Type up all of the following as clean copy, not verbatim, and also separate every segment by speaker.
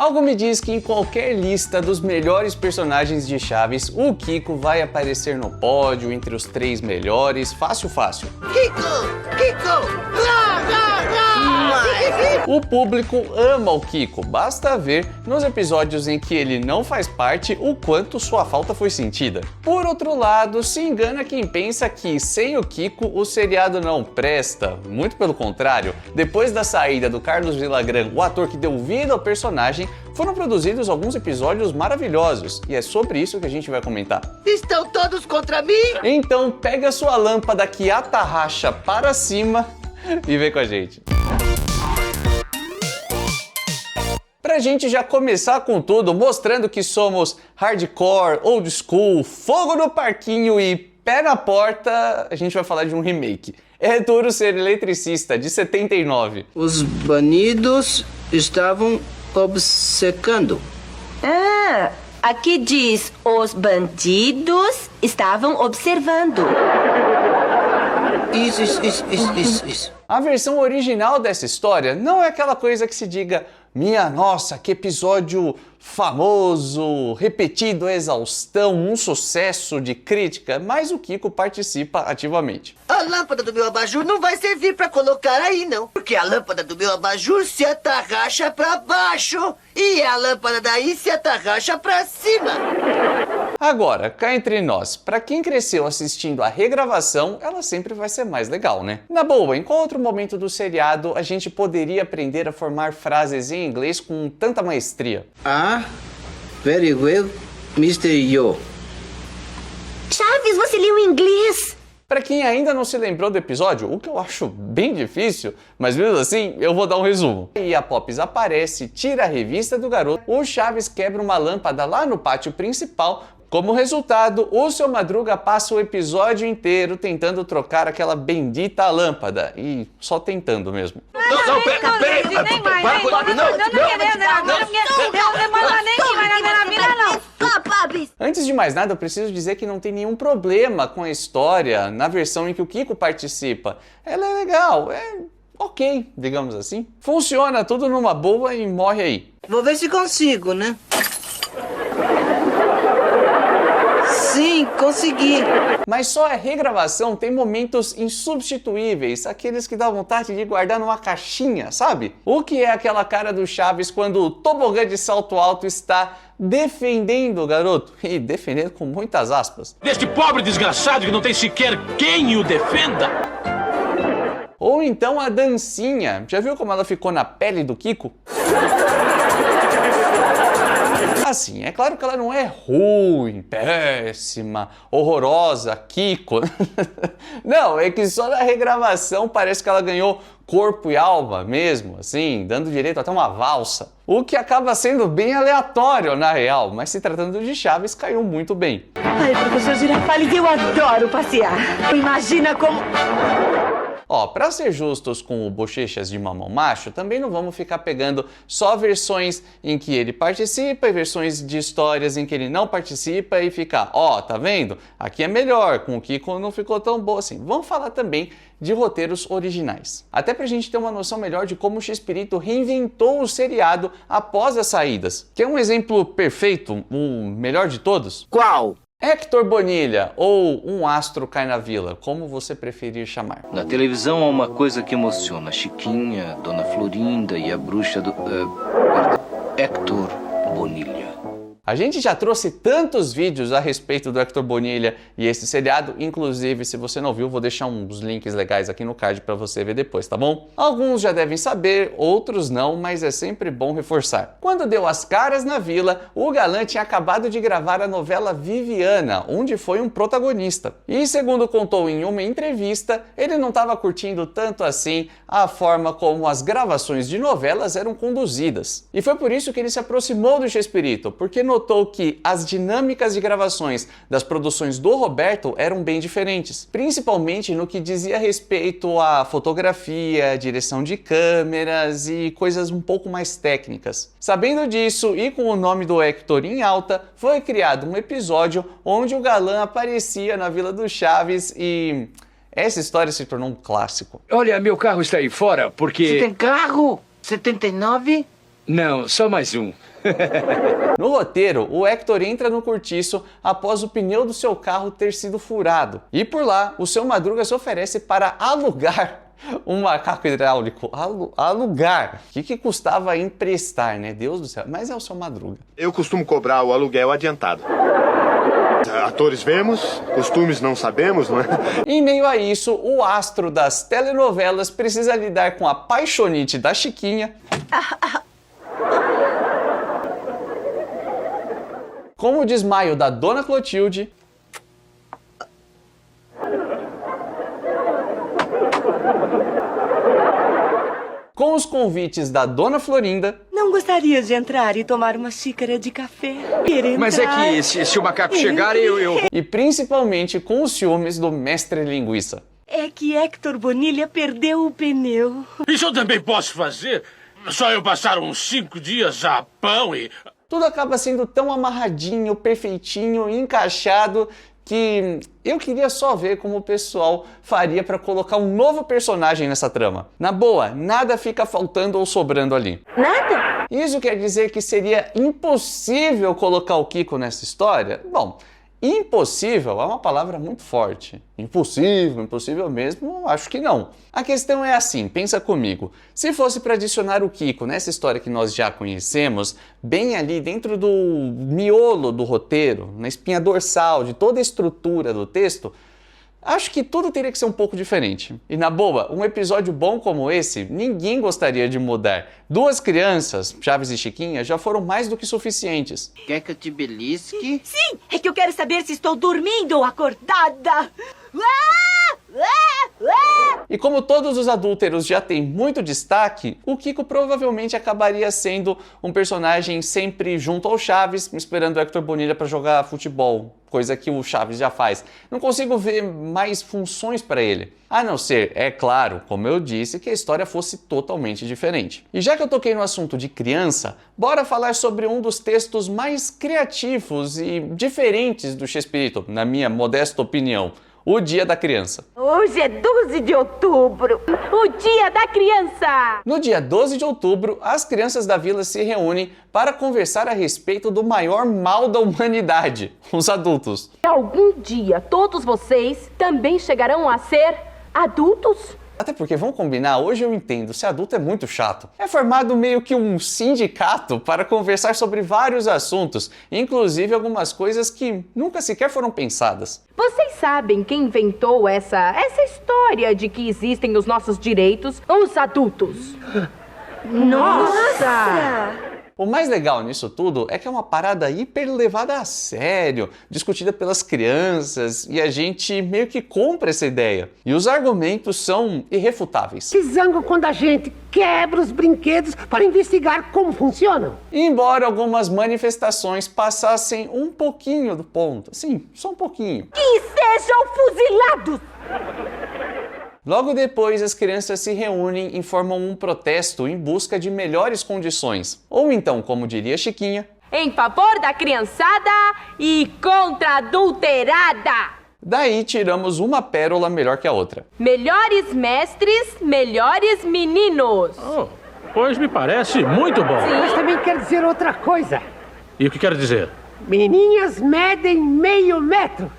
Speaker 1: Algo me diz que em qualquer lista dos melhores personagens de Chaves, o Kiko vai aparecer no pódio entre os 3 melhores, fácil, fácil.
Speaker 2: Kiko!
Speaker 1: O público ama o Kiko, basta ver nos episódios em que ele não faz parte o quanto sua falta foi sentida. Por outro lado, se engana quem pensa que sem o Kiko o seriado não presta. Muito pelo contrário, depois da saída do Carlos Villagrán, o ator que deu vida ao personagem, foram produzidos alguns episódios maravilhosos, e é sobre isso que a gente vai comentar.
Speaker 2: Estão todos contra mim?
Speaker 1: Então pega sua lâmpada que atarracha para cima e vem com a gente. Pra gente já começar com tudo, mostrando que somos hardcore, old school, fogo no parquinho e pé na porta, a gente vai falar de um remake. É duro ser eletricista, de 79.
Speaker 3: Os banidos estavam obcecando.
Speaker 4: Ah, aqui diz: os bandidos estavam observando.
Speaker 3: Isso.
Speaker 1: A versão original dessa história não é aquela coisa que se diga: minha nossa, que episódio famoso, repetido a exaustão, um sucesso de crítica, mas o Kiko participa ativamente.
Speaker 2: A lâmpada do meu abajur não vai servir pra colocar aí, não. Porque a lâmpada do meu abajur se atarracha pra baixo e a lâmpada daí se atarracha pra cima.
Speaker 1: Agora, cá entre nós, pra quem cresceu assistindo a regravação, ela sempre vai ser mais legal, né? Na boa, em qual outro momento do seriado a gente poderia aprender a formar frases em inglês com tanta maestria?
Speaker 3: Very well, Mr. Yo.
Speaker 4: Chaves, você leu em inglês?
Speaker 1: Pra quem ainda não se lembrou do episódio, o que eu acho bem difícil, mas mesmo assim eu vou dar um resumo. E a Pops aparece, tira a revista do garoto, o Chaves quebra uma lâmpada lá no pátio principal. Como resultado, o Seu Madruga passa o episódio inteiro tentando trocar aquela bendita lâmpada. E só tentando mesmo.
Speaker 5: Peraí.
Speaker 1: Antes de mais nada, eu preciso dizer que não tem nenhum problema com a história na versão em que o Kiko participa. Ela é legal, é ok, digamos assim. Funciona tudo numa boa e morre aí.
Speaker 3: Vou ver se consigo, né? Sim, consegui.
Speaker 1: Mas só a regravação tem momentos insubstituíveis, aqueles que dá vontade de guardar numa caixinha, sabe? O que é aquela cara do Chaves quando o tobogã de salto alto está defendendo o garoto? E defendendo com muitas aspas.
Speaker 6: Deste pobre desgraçado que não tem sequer quem o defenda.
Speaker 1: Ou então a dancinha. Já viu como ela ficou na pele do Kiko? Assim, é claro que ela não é ruim, péssima, horrorosa, Kiko. Não, é que só na regravação parece que ela ganhou corpo e alma mesmo, assim, dando direito até uma valsa. O que acaba sendo bem aleatório na real, mas se tratando de Chaves, caiu muito bem.
Speaker 4: Ai, professor Girafales, eu adoro passear. Imagina como...
Speaker 1: Ó, pra ser justos com o Bochechas de Mamão Macho, também não vamos ficar pegando só versões em que ele participa e versões de histórias em que ele não participa e ficar, ó, tá vendo? Aqui é melhor, com o Kiko não ficou tão boa assim. Vamos falar também de roteiros originais. Até pra gente ter uma noção melhor de como o Chespirito reinventou o seriado após as saídas. Quer um exemplo perfeito, o melhor de todos?
Speaker 3: Qual?
Speaker 1: Héctor Bonilha, ou Um Astro Cai na Vila, como você preferir chamar.
Speaker 7: Na televisão há uma coisa que emociona. Chiquinha, Dona Florinda e a bruxa do... Héctor Bonilha.
Speaker 1: A gente já trouxe tantos vídeos a respeito do Héctor Bonilha e esse seriado, inclusive, se você não viu, vou deixar uns links legais aqui no card para você ver depois, tá bom? Alguns já devem saber, outros não, mas é sempre bom reforçar. Quando deu as caras na vila, o galã tinha acabado de gravar a novela Viviana, onde foi um protagonista. E segundo contou em uma entrevista, ele não estava curtindo tanto assim a forma como as gravações de novelas eram conduzidas. E foi por isso que ele se aproximou do Chespirito, porque notou que as dinâmicas de gravações das produções do Roberto eram bem diferentes, principalmente no que dizia respeito à fotografia, direção de câmeras e coisas um pouco mais técnicas. Sabendo disso e com o nome do Héctor em alta, foi criado um episódio onde o galã aparecia na Vila do Chaves e... essa história se tornou um clássico.
Speaker 6: Olha, meu carro está aí fora porque...
Speaker 3: Você tem carro? 79?
Speaker 6: Não, só mais um.
Speaker 1: No roteiro, o Hector entra no cortiço após o pneu do seu carro ter sido furado. E por lá, o Seu Madruga se oferece para alugar um macaco hidráulico. Alugar. O que custava emprestar, né? Deus do céu. Mas é o Seu Madruga.
Speaker 5: Eu costumo cobrar o aluguel adiantado. Atores vemos, costumes não sabemos, não é?
Speaker 1: Em meio a isso, o astro das telenovelas precisa lidar com a paixonite da Chiquinha, com o desmaio da Dona Clotilde, com os convites da Dona Florinda.
Speaker 4: Não gostaria de entrar e tomar uma xícara de café?
Speaker 8: Mas é que se o macaco chegar, eu...
Speaker 1: E principalmente com os ciúmes do Mestre Linguiça.
Speaker 4: É que Hector Bonilha perdeu o pneu.
Speaker 6: Isso eu também posso fazer. Só eu passar uns 5 dias a pão e...
Speaker 1: Tudo acaba sendo tão amarradinho, perfeitinho, encaixado, que eu queria só ver como o pessoal faria para colocar um novo personagem nessa trama. Na boa, nada fica faltando ou sobrando ali.
Speaker 4: Nada?
Speaker 1: Isso quer dizer que seria impossível colocar o Kiko nessa história? Bom, impossível é uma palavra muito forte. Impossível mesmo, acho que não. A questão é assim, pensa comigo. Se fosse para adicionar o Kiko nessa história que nós já conhecemos, bem ali dentro do miolo do roteiro, na espinha dorsal de toda a estrutura do texto, acho que tudo teria que ser um pouco diferente. E na boa, um episódio bom como esse, ninguém gostaria de mudar. 2 crianças, Chaves e Chiquinha, já foram mais do que suficientes.
Speaker 3: Quer que eu te belisque?
Speaker 4: Sim, é que eu quero saber se estou dormindo ou acordada.
Speaker 1: E como todos os adúlteros já têm muito destaque, o Kiko provavelmente acabaria sendo um personagem sempre junto ao Chaves, esperando o Hector Bonilha para jogar futebol, coisa que o Chaves já faz. Não consigo ver mais funções para ele. A não ser, é claro, como eu disse, que a história fosse totalmente diferente. E já que eu toquei no assunto de criança, bora falar sobre um dos textos mais criativos e diferentes do Chespirito, na minha modesta opinião. O Dia da Criança.
Speaker 4: Hoje é 12 de outubro, o Dia da Criança!
Speaker 1: No dia 12 de outubro, as crianças da vila se reúnem para conversar a respeito do maior mal da humanidade, os adultos.
Speaker 9: Algum dia todos vocês também chegarão a ser adultos?
Speaker 1: Até porque, vamos combinar, hoje eu entendo, ser adulto é muito chato. É formado meio que um sindicato para conversar sobre vários assuntos, inclusive algumas coisas que nunca sequer foram pensadas.
Speaker 9: Vocês sabem quem inventou essa história de que existem os nossos direitos, os adultos?
Speaker 4: Nossa!
Speaker 1: O mais legal nisso tudo é que é uma parada hiper levada a sério, discutida pelas crianças, e a gente meio que compra essa ideia. E os argumentos são irrefutáveis.
Speaker 10: Se zangam quando a gente quebra os brinquedos para investigar como funcionam.
Speaker 1: Embora algumas manifestações passassem um pouquinho do ponto, sim, só um pouquinho.
Speaker 4: Que sejam fuzilados!
Speaker 1: Logo depois, as crianças se reúnem e formam um protesto em busca de melhores condições. Ou então, como diria Chiquinha,
Speaker 9: em favor da criançada e contra a adulterada.
Speaker 1: Daí tiramos uma pérola melhor que a outra.
Speaker 9: Melhores mestres, melhores meninos.
Speaker 6: Oh, pois me parece muito bom.
Speaker 10: Mas também quer dizer outra coisa.
Speaker 6: E o que quer dizer?
Speaker 10: Menininhas medem meio metro.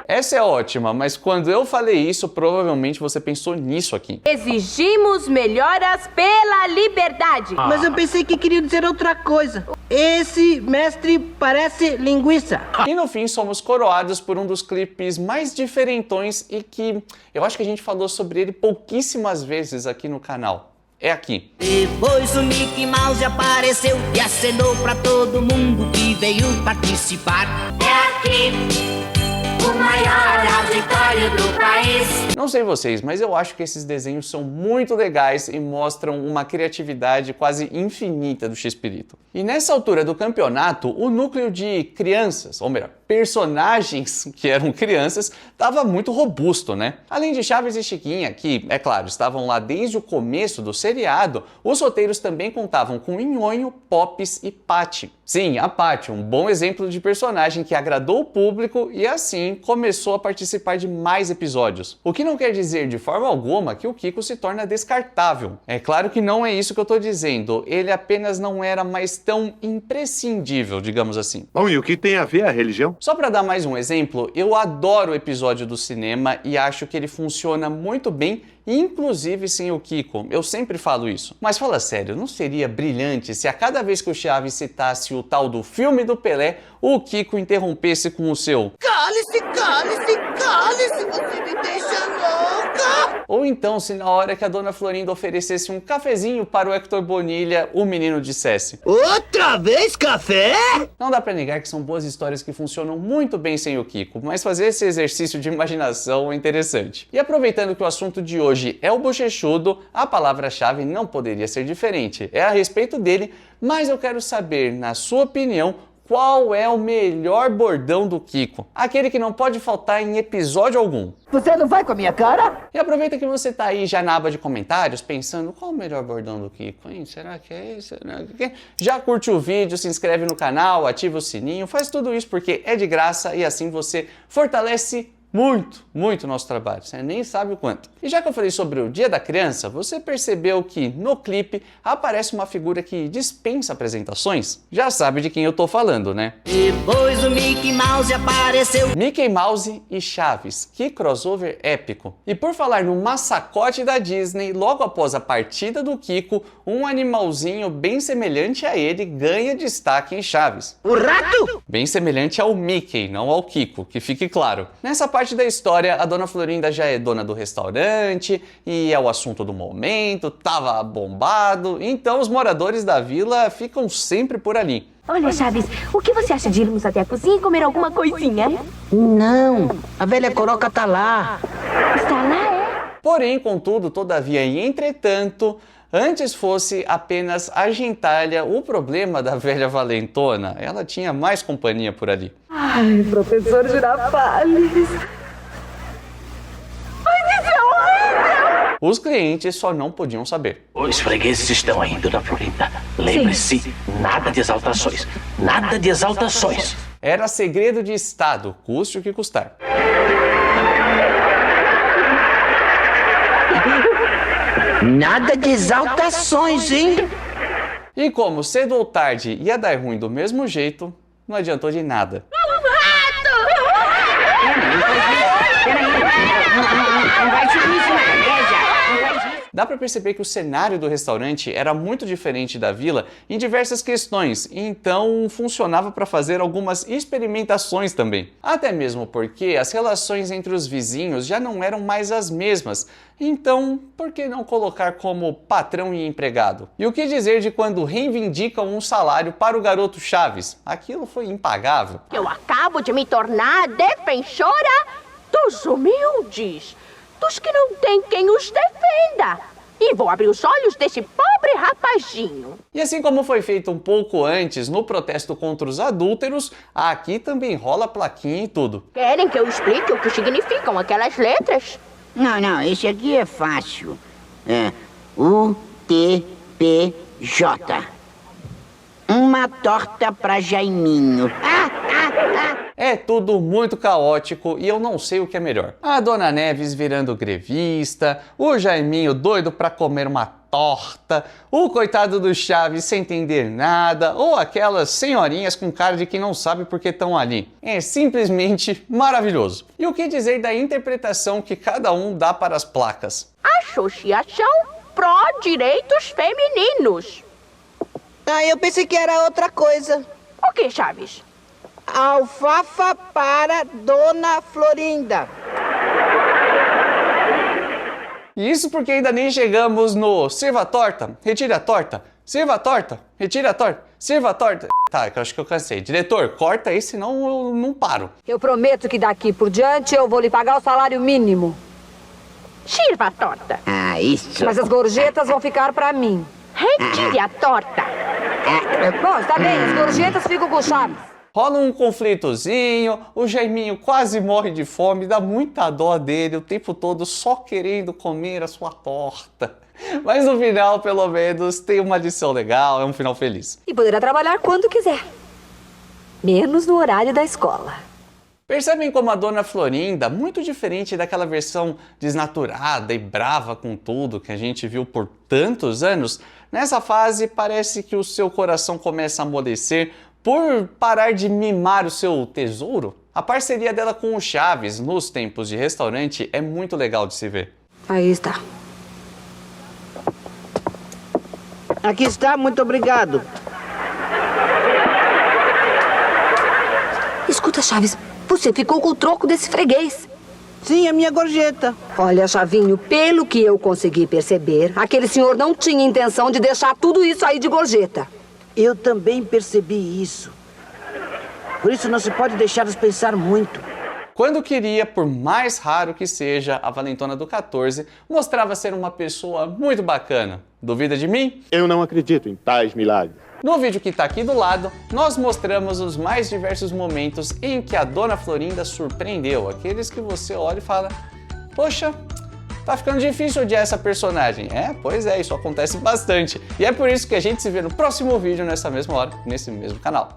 Speaker 1: Essa é ótima, mas quando eu falei isso, provavelmente você pensou nisso aqui.
Speaker 9: Exigimos melhoras pela liberdade.
Speaker 3: Mas eu pensei que queria dizer outra coisa. Esse mestre parece linguiça.
Speaker 1: E no fim somos coroados por um dos clipes mais diferentões e que eu acho que a gente falou sobre ele pouquíssimas vezes aqui no canal. É aqui.
Speaker 2: Depois o Mickey Mouse apareceu e acenou pra todo mundo que veio participar. É aqui o maior auditório do país.
Speaker 1: Não sei vocês, mas eu acho que esses desenhos são muito legais e mostram uma criatividade quase infinita do Chespirito. E nessa altura do campeonato, o núcleo de crianças, ou melhor, personagens que eram crianças, estava muito robusto, né? Além de Chaves e Chiquinha, que, é claro, estavam lá desde o começo do seriado, os roteiros também contavam com Nhonho, Pops e Patty. Sim, a Patty, um bom exemplo de personagem que agradou o público e assim começou começou a participar de mais episódios. O que não quer dizer de forma alguma que o Kiko se torna descartável. É claro que não é isso que eu tô dizendo, ele apenas não era mais tão imprescindível, digamos assim.
Speaker 5: Bom, e o que tem a ver a religião?
Speaker 1: Só para dar mais um exemplo, eu adoro o episódio do cinema e acho que ele funciona muito bem, inclusive sem o Kiko. Eu sempre falo isso. Mas fala sério, não seria brilhante se a cada vez que o Chaves citasse o tal do filme do Pelé, o Kiko interrompesse com o seu
Speaker 2: Cale-se, cale-se, cale-se, você me deixa louca!
Speaker 1: Ou então, se na hora que a Dona Florinda oferecesse um cafezinho para o Hector Bonilha, o menino dissesse:
Speaker 3: Outra vez café?
Speaker 1: Não dá pra negar que são boas histórias que funcionam muito bem sem o Kiko, mas fazer esse exercício de imaginação é interessante. E aproveitando que o assunto de hoje é o bochechudo, a palavra-chave não poderia ser diferente. É a respeito dele, mas eu quero saber, na sua opinião, qual é o melhor bordão do Kiko? Aquele que não pode faltar em episódio algum.
Speaker 3: Você não vai com a minha cara?
Speaker 1: E aproveita que você tá aí já na aba de comentários, pensando qual o melhor bordão do Kiko, hein? Será que é esse? Será que é? Já curte o vídeo, se inscreve no canal, ativa o sininho, faz tudo isso porque é de graça e assim você fortalece muito o nosso trabalho, você nem sabe o quanto. E já que eu falei sobre o Dia da Criança, você percebeu que no clipe aparece uma figura que dispensa apresentações? Já sabe de quem eu tô falando, né?
Speaker 2: Depois o Mickey Mouse apareceu.
Speaker 1: Mickey Mouse e Chaves, que crossover épico. E por falar no mascote da Disney, logo após a partida do Kiko, um animalzinho bem semelhante a ele ganha destaque em Chaves.
Speaker 3: O rato?
Speaker 1: Bem semelhante ao Mickey, não ao Kiko, que fique claro. Nessa parte da história, a Dona Florinda já é dona do restaurante e é o assunto do momento, tava bombado, então os moradores da vila ficam sempre por ali.
Speaker 4: Olha, Chaves, o que você acha de irmos até a cozinha e comer alguma coisinha?
Speaker 3: Não, a velha coroca tá lá.
Speaker 4: Está lá, é?
Speaker 1: Porém, contudo, todavia e entretanto, antes fosse apenas a gentalha o problema da velha valentona, ela tinha mais companhia por ali.
Speaker 4: Ai, professor Girafales. Ai, isso é horrível!
Speaker 1: Os clientes só não podiam saber.
Speaker 6: Os fregueses estão aí, Dona Florinda. Lembre-se, nada de exaltações. Nada de exaltações.
Speaker 1: Era segredo de Estado, custe o que custar.
Speaker 3: Nada de exaltações, hein?
Speaker 1: E como cedo ou tarde ia dar ruim do mesmo jeito, não adiantou de nada. Dá pra perceber que o cenário do restaurante era muito diferente da vila em diversas questões, então funcionava para fazer algumas experimentações também. Até mesmo porque as relações entre os vizinhos já não eram mais as mesmas, então por que não colocar como patrão e empregado? E o que dizer de quando reivindicam um salário para o garoto Chaves? Aquilo foi impagável.
Speaker 4: Eu acabo de me tornar defensora dos humildes, dos que não têm quem os defenda. E vou abrir os olhos desse pobre rapazinho.
Speaker 1: E assim como foi feito um pouco antes no protesto contra os adúlteros, aqui também rola plaquinha e tudo.
Speaker 4: Querem que eu explique o que significam aquelas letras?
Speaker 3: Não, esse aqui é fácil. É UTPJ. Uma torta pra Jaiminho.
Speaker 1: É tudo muito caótico e eu não sei o que é melhor. A Dona Neves virando grevista, o Jaiminho doido pra comer uma torta, o coitado do Chaves sem entender nada, ou aquelas senhorinhas com cara de quem não sabe por que estão ali. É simplesmente maravilhoso. E o que dizer da interpretação que cada um dá para as placas?
Speaker 4: Associação Pró Direitos Femininos.
Speaker 3: Ah, eu pensei que era outra coisa.
Speaker 4: O que, Chaves?
Speaker 3: Alfafa para Dona Florinda.
Speaker 1: Isso porque ainda nem chegamos no sirva a torta, retire a torta, sirva a torta, retire a torta, sirva a torta. Tá, eu acho que eu cansei. Diretor, corta aí, senão eu não paro.
Speaker 11: Eu prometo que daqui por diante eu vou lhe pagar o salário mínimo.
Speaker 4: Sirva a torta.
Speaker 3: Ah, isso.
Speaker 11: Mas as gorjetas vão ficar pra mim.
Speaker 4: Retire a torta.
Speaker 11: Bom, está bem, as gorjetas ficam com o Chaves.
Speaker 1: Rola um conflitozinho, o Jaiminho quase morre de fome, dá muita dó dele o tempo todo só querendo comer a sua torta. Mas no final, pelo menos, tem uma lição legal, é um final feliz.
Speaker 11: E poderá trabalhar quando quiser. Menos no horário da escola.
Speaker 1: Percebem como a Dona Florinda, muito diferente daquela versão desnaturada e brava com tudo que a gente viu por tantos anos, nessa fase parece que o seu coração começa a amolecer por parar de mimar o seu tesouro? A parceria dela com o Chaves nos tempos de restaurante é muito legal de se ver.
Speaker 11: Aí está.
Speaker 3: Aqui está, muito obrigado.
Speaker 11: Escuta, Chaves, você ficou com o troco desse freguês.
Speaker 3: Sim, a minha gorjeta.
Speaker 11: Olha, Chavinho, pelo que eu consegui perceber, aquele senhor não tinha intenção de deixar tudo isso aí de gorjeta.
Speaker 3: Eu também percebi isso. Por isso não se pode deixá-los pensar muito.
Speaker 1: Quando queria, por mais raro que seja, a valentona do 14 mostrava ser uma pessoa muito bacana. Duvida de mim?
Speaker 5: Eu não acredito em tais milagres.
Speaker 1: No vídeo que está aqui do lado, nós mostramos os mais diversos momentos em que a Dona Florinda surpreendeu. Aqueles que você olha e fala, poxa, tá ficando difícil odiar essa personagem. Pois é, isso acontece bastante. E é por isso que a gente se vê no próximo vídeo, nessa mesma hora, nesse mesmo canal.